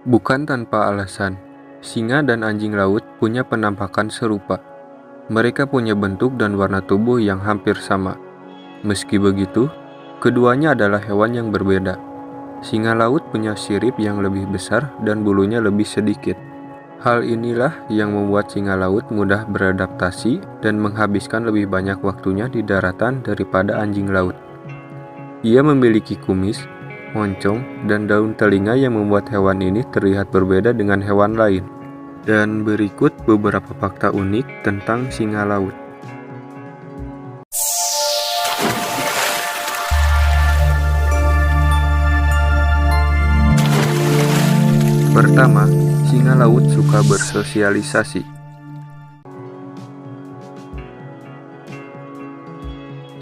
Bukan tanpa alasan, singa dan anjing laut punya penampakan serupa. Mereka punya bentuk dan warna tubuh yang hampir sama. Meski begitu, keduanya adalah hewan yang berbeda. Singa laut punya sirip yang lebih besar dan bulunya lebih sedikit. Hal inilah yang membuat singa laut mudah beradaptasi dan menghabiskan lebih banyak waktunya di daratan daripada anjing laut. Ia memiliki kumis, moncong, dan daun telinga yang membuat hewan ini terlihat berbeda dengan hewan lain. Dan berikut beberapa fakta unik tentang singa laut. Pertama, singa laut suka bersosialisasi.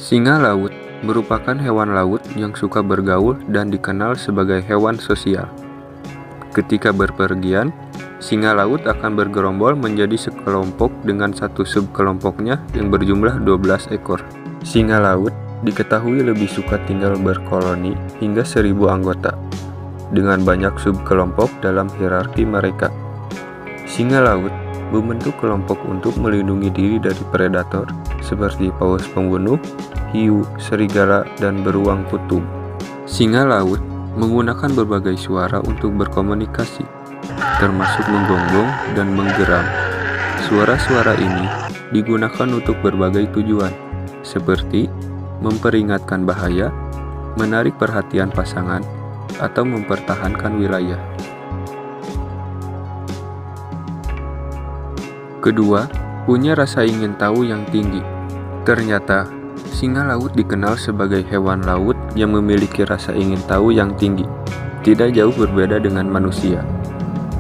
Singa laut merupakan hewan laut yang suka bergaul dan dikenal sebagai hewan sosial. Ketika berpergian, singa laut akan bergerombol menjadi sekelompok dengan satu subkelompoknya yang berjumlah 12 ekor. Singa laut diketahui lebih suka tinggal berkoloni hingga 1000 anggota, dengan banyak subkelompok dalam hierarki mereka. Singa laut membentuk kelompok untuk melindungi diri dari predator seperti paus pembunuh, hiu, serigala, dan beruang kutub. Singa laut menggunakan berbagai suara untuk berkomunikasi, termasuk menggonggong dan menggeram. Suara-suara ini digunakan untuk berbagai tujuan, seperti memperingatkan bahaya, menarik perhatian pasangan, atau mempertahankan wilayah. Kedua, punya rasa ingin tahu yang tinggi. Ternyata, singa laut dikenal sebagai hewan laut yang memiliki rasa ingin tahu yang tinggi, tidak jauh berbeda dengan manusia.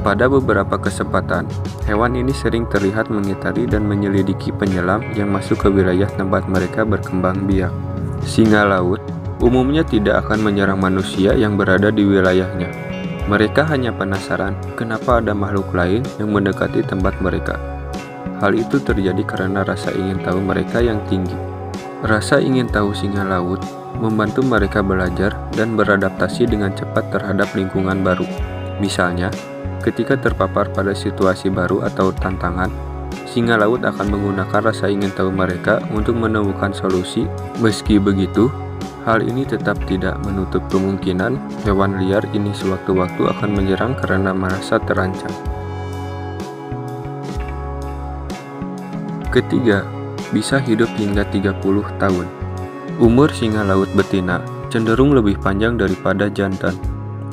Pada beberapa kesempatan, hewan ini sering terlihat mengitari dan menyelidiki penyelam yang masuk ke wilayah tempat mereka berkembang biak. Singa laut umumnya tidak akan menyerang manusia yang berada di wilayahnya. Mereka hanya penasaran kenapa ada makhluk lain yang mendekati tempat mereka. Hal itu terjadi karena rasa ingin tahu mereka yang tinggi. Rasa ingin tahu singa laut membantu mereka belajar dan beradaptasi dengan cepat terhadap lingkungan baru. Misalnya, ketika terpapar pada situasi baru atau tantangan, singa laut akan menggunakan rasa ingin tahu mereka untuk menemukan solusi. Meski begitu, hal ini tetap tidak menutup kemungkinan hewan liar ini sewaktu-waktu akan menyerang karena merasa terancam. Ketiga, bisa hidup hingga 30 tahun. Umur singa laut betina cenderung lebih panjang daripada jantan.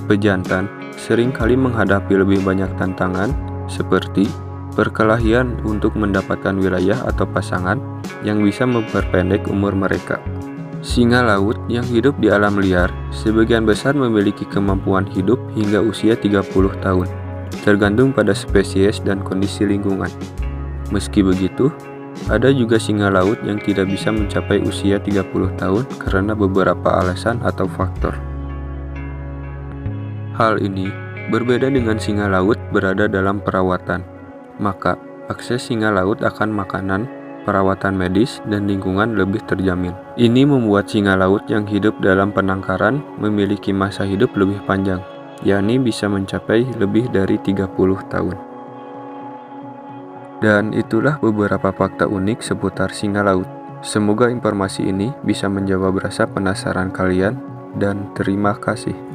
Pejantan seringkali menghadapi lebih banyak tantangan seperti perkelahian untuk mendapatkan wilayah atau pasangan yang bisa memperpendek umur mereka. Singa laut yang hidup di alam liar sebagian besar memiliki kemampuan hidup hingga usia 30 tahun, tergantung pada spesies dan kondisi lingkungan. Meski begitu, ada juga singa laut yang tidak bisa mencapai usia 30 tahun karena beberapa alasan atau faktor. Hal ini berbeda dengan singa laut berada dalam perawatan, maka akses singa laut akan makanan, perawatan medis, dan lingkungan lebih terjamin. Ini membuat singa laut yang hidup dalam penangkaran memiliki masa hidup lebih panjang, yakni bisa mencapai lebih dari 30 tahun. Dan itulah beberapa fakta unik seputar singa laut. Semoga informasi ini bisa menjawab rasa penasaran kalian, dan terima kasih.